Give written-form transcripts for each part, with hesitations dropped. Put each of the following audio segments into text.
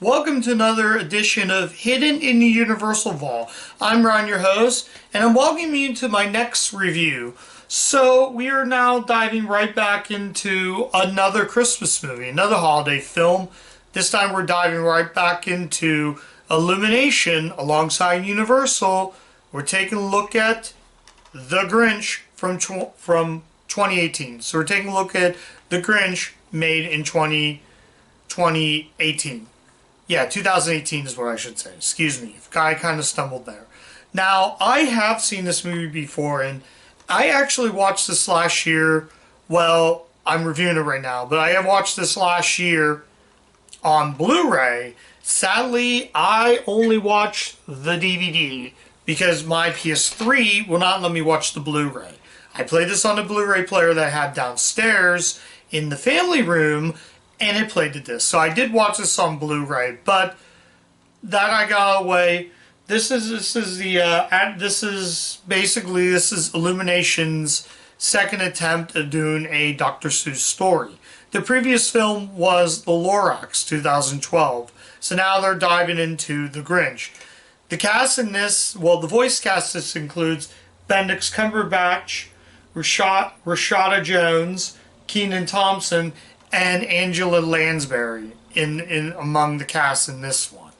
Welcome to another edition of Hidden in the Universal Vault. I'm Ron, your host, and I'm welcoming you to my next review. So we are now diving right back into another Christmas movie, another holiday film. This time we're diving right back into Illumination alongside Universal. We're taking a look at The Grinch from 2018. So we're taking a look at The Grinch made in 2018. Yeah, 2018 is what I should say. Excuse me. I kind of stumbled there. Now, I have seen this movie before, and I actually watched this last year. Well, I'm reviewing it right now, but I have watched this last year on Blu-ray. Sadly, I only watched the DVD because my PS3 will not let me watch the Blu-ray. I played this on a Blu-ray player that I had downstairs in the family room, and it played the disc. So I did watch this on Blu-ray, but that I got away. This is Illumination's second attempt at doing a Dr. Seuss story. The previous film was The Lorax, 2012. So now they're diving into The Grinch. The cast in this, well, the voice cast this includes Benedict Cumberbatch, Rashada Jones, Kenan Thompson, and Angela Lansbury in among the cast in this one.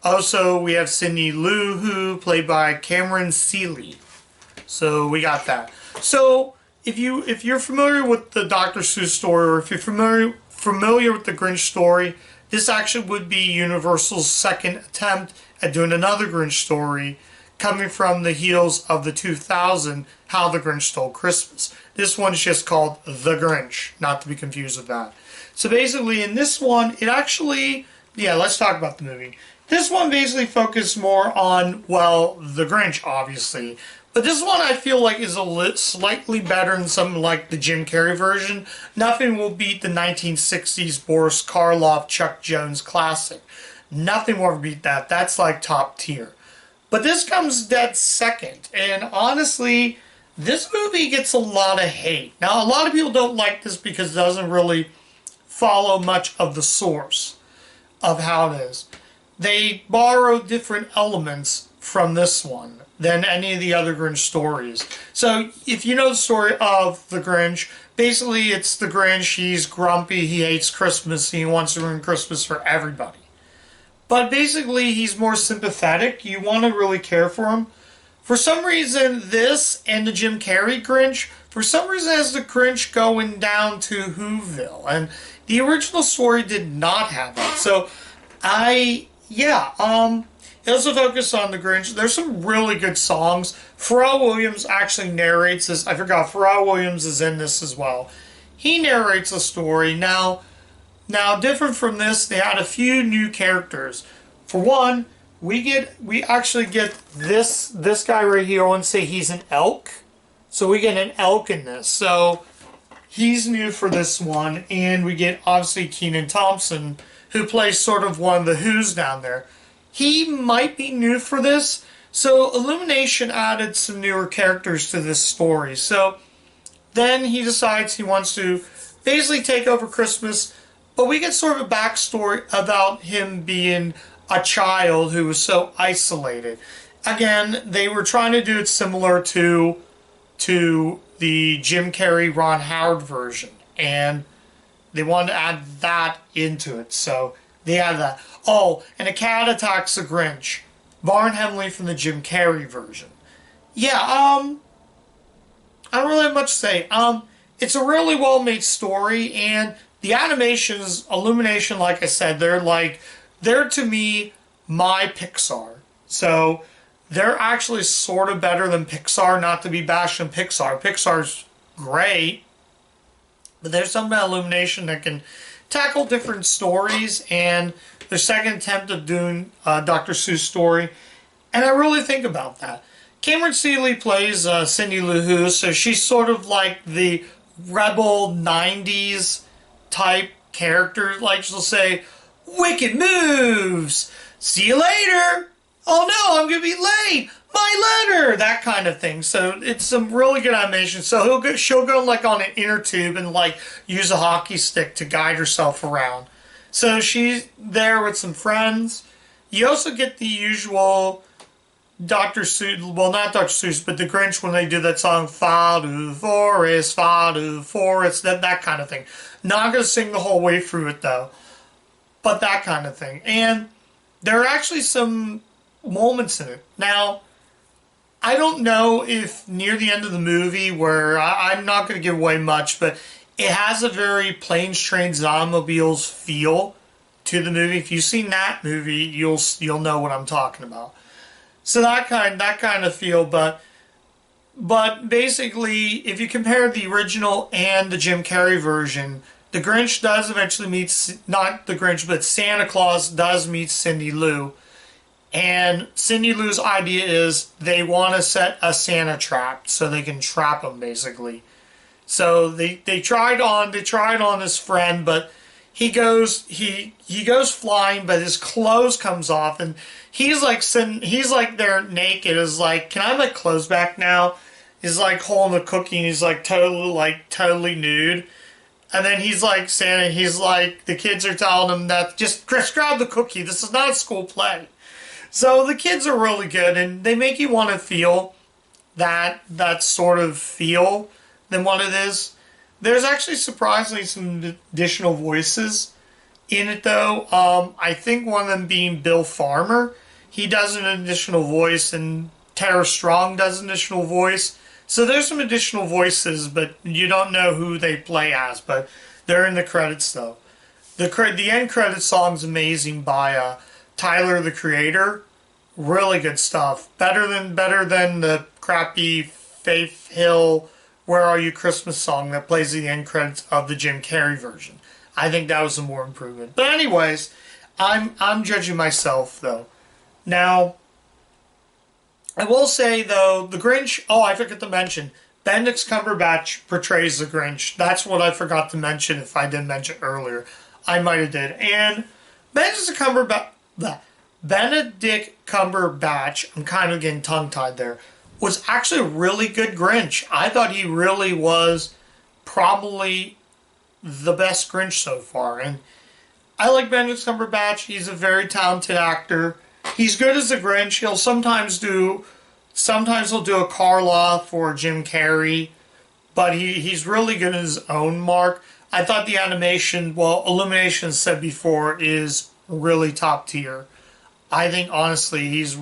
Also, we have Cindy Lou Who, played by Cameron Seeley. So we got that. So if you're familiar with the Dr. Seuss story, or if you're familiar with the Grinch story, this actually would be Universal's second attempt at doing another Grinch story, coming from the heels of the 2000 How the Grinch Stole Christmas. This one's just called The Grinch, not to be confused with that. So basically in this one, it actually, let's talk about the movie. This one basically focused more on, well, The Grinch, obviously. But this one I feel like is slightly better than something like the Jim Carrey version. Nothing will beat the 1960s Boris Karloff, Chuck Jones classic. Nothing will ever beat that. That's like top tier. But this comes dead second. And honestly, this movie gets a lot of hate. Now, a lot of people don't like this because it doesn't really follow much of the source of how it is. They borrow different elements from this one than any of the other Grinch stories. So, if you know the story of the Grinch, basically it's the Grinch, he's grumpy, he hates Christmas, and he wants to ruin Christmas for everybody. But basically, he's more sympathetic. You want to really care for him. For some reason, this and the Jim Carrey Grinch, for some reason, has the Grinch going down to Whoville. And the original story did not have that. So, it also focused on the Grinch. There's some really good songs. Pharrell Williams actually narrates this. I forgot, Pharrell Williams is in this as well. He narrates the story. Now, different from this, they had a few new characters. For one, we actually get this guy right here. I want to say he's an elk. So we get an elk in this. So he's new for this one. And we get, obviously, Kenan Thompson, who plays sort of one of the Who's down there. He might be new for this. So Illumination added some newer characters to this story. So then he decides he wants to basically take over Christmas. But we get sort of a backstory about him being a child who was so isolated. Again, they were trying to do it similar to the Jim Carrey, Ron Howard version. And they wanted to add that into it. So they added that. Oh, and a cat attacks the Grinch. Barn Hemley from the Jim Carrey version. Yeah, I don't really have much to say. It's a really well-made story, and the animations, Illumination, like I said, they're to me my Pixar. So they're actually sort of better than Pixar, not to be bashing Pixar. Pixar's great, but there's something about Illumination that can tackle different stories, and their second attempt of doing Dr. Seuss story, and I really think about that. Cameron Seeley plays Cindy Lou Who, so she's sort of like the rebel 90s type character. Like she'll say, "Wicked moves! See you later! Oh no, I'm gonna be late! My letter!" That kind of thing. So it's some really good animation. So she'll go like on an inner tube and like use a hockey stick to guide herself around. So she's there with some friends. You also get the usual Dr. Seuss, well, not Dr. Seuss, but the Grinch when they do that song, Far to Forest, that kind of thing. Not going to sing the whole way through it, though, but that kind of thing. And there are actually some moments in it. Now, I don't know if near the end of the movie, where I'm not going to give away much, but it has a very planes, trains, and automobiles feel to the movie. If you've seen that movie, you'll know what I'm talking about. So that kind of feel, but basically, if you compare the original and the Jim Carrey version, the Grinch does eventually meet, not the Grinch, but Santa Claus does meet Cindy Lou. And Cindy Lou's idea is they want to set a Santa trap so they can trap him, basically. So they tried on his friend, but he goes flying, but his clothes comes off, and he's like there naked. Is like, can I have my clothes back now? He's like holding a cookie, and he's like totally nude. And then he's like Santa. He's like, the kids are telling him that just grab the cookie. This is not a school play. So the kids are really good, and they make you want to feel that sort of feel than what it is. There's actually surprisingly some additional voices in it, though. I think one of them being Bill Farmer. He does an additional voice, and Tara Strong does an additional voice. So there's some additional voices, but you don't know who they play as, but they're in the credits, though. The end credits song's amazing by Tyler, the Creator. Really good stuff. Better than the crappy Faith Hill Where Are You Christmas song that plays the end credits of the Jim Carrey version. I think that was a more improvement. But anyways, I'm judging myself, though. Now, I will say, though, the Grinch, I forgot to mention, Benedict Cumberbatch portrays the Grinch. That's what I forgot to mention if I didn't mention earlier. I might have did. And Benedict Cumberbatch, I'm kind of getting tongue-tied there, was actually a really good Grinch. I thought he really was probably the best Grinch so far. And I like Benedict Cumberbatch. He's a very talented actor. He's good as a Grinch. Sometimes he'll do a Carla for Jim Carrey, but he's really good in his own mark. I thought the animation, Illumination said before, is really top tier. I think honestly it's,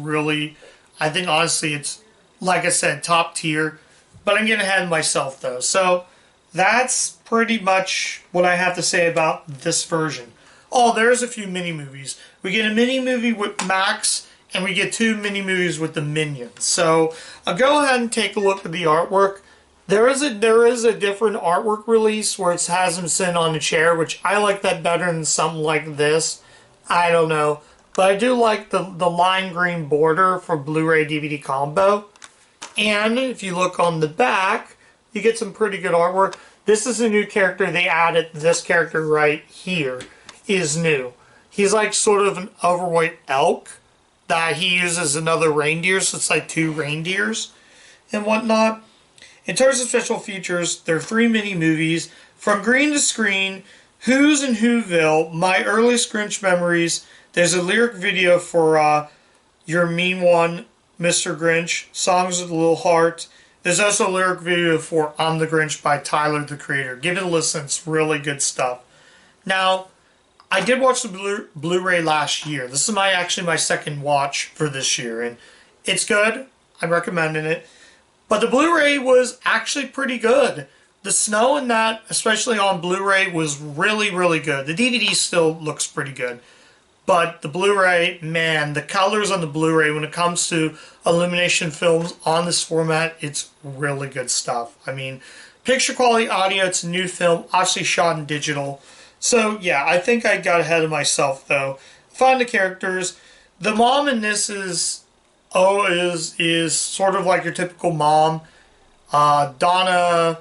like I said, top tier, but I'm getting ahead of myself though. So that's pretty much what I have to say about this version. Oh, there's a few mini-movies. We get a mini-movie with Max, and we get 2 mini-movies with the Minions. So I'll go ahead and take a look at the artwork. There is a different artwork release where it has him sitting on a chair, which I like that better than something like this. I don't know. But I do like the lime green border for Blu-ray DVD combo. And if you look on the back, you get some pretty good artwork. This is a new character they added. This character right here is new. He's like sort of an overweight elk that he uses another reindeer, so it's like 2 reindeers and whatnot. In terms of special features, there are 3 mini-movies. From Green to Screen, Who's in Whoville, My Earliest Grinch Memories. There's a lyric video for You're Mean One, Mr. Grinch, Songs with a Little Heart. There's also a lyric video for I'm the Grinch by Tyler, the Creator. Give it a listen. It's really good stuff. Now, I did watch the Blu-ray last year. This is actually my second watch for this year, and it's good. I'm recommending it. But the Blu-ray was actually pretty good. The snow in that, especially on Blu-ray, was really, really good. The DVD still looks pretty good. But the Blu-ray, man, the colors on the Blu-ray, when it comes to Illumination films on this format, it's really good stuff. I mean, picture quality audio, it's a new film, obviously shot in digital. So, yeah, I think I got ahead of myself, though. Find the characters. The mom in this is sort of like your typical mom. Donna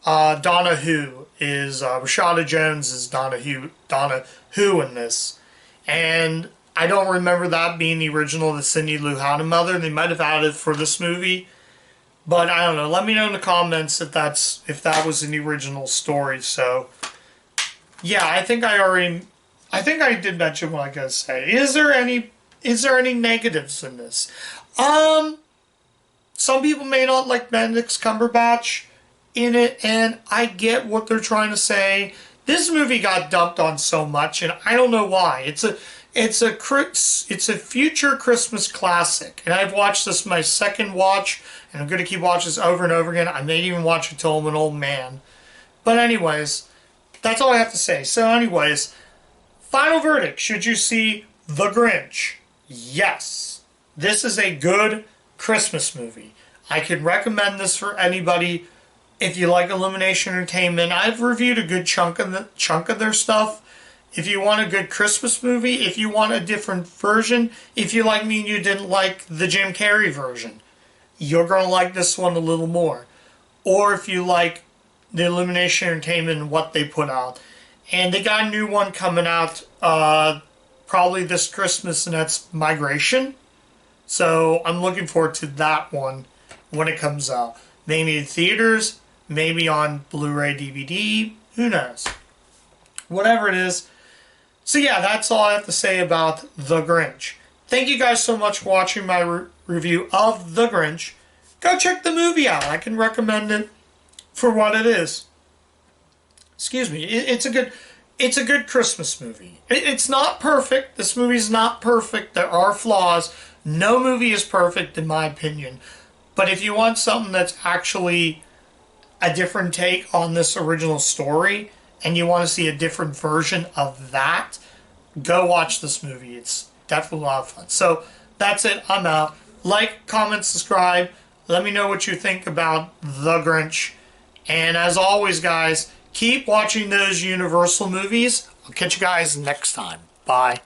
Who is, Rashada Jones is Donna Who in this. And I don't remember that being the original that Cindy Lou had a mother. They might have added for this movie. But I don't know. Let me know in the comments if that was in the original story. So, yeah, I think I I think I did mention what I gotta say. Is there any negatives in this? Some people may not like Benedict Cumberbatch in it, and I get what they're trying to say. This movie got dumped on so much, and I don't know why. It's a future Christmas classic, and I've watched this my second watch, and I'm gonna keep watching this over and over again. I may even watch it till I'm an old man. But anyways, that's all I have to say. So anyways, final verdict: should you see The Grinch? Yes, this is a good Christmas movie. I can recommend this for anybody. If you like Illumination Entertainment, I've reviewed a good chunk of their stuff. If you want a good Christmas movie, if you want a different version, if you like me and you didn't like the Jim Carrey version, you're going to like this one a little more. Or if you like the Illumination Entertainment and what they put out. And they got a new one coming out probably this Christmas, and that's Migration. So I'm looking forward to that one when it comes out. Maybe in theaters, maybe on Blu-ray DVD, who knows. Whatever it is. So yeah, that's all I have to say about The Grinch. Thank you guys so much for watching my review of The Grinch. Go check the movie out. I can recommend it for what it is. Excuse me. It's a good Christmas movie. It's not perfect. This movie's not perfect. There are flaws. No movie is perfect in my opinion. But if you want something that's actually a different take on this original story, and you want to see a different version of that, go watch this movie. It's definitely a lot of fun. So that's it. I'm out. Like, comment, subscribe. Let me know what you think about The Grinch. And as always, guys, keep watching those Universal movies. I'll catch you guys next time. Bye.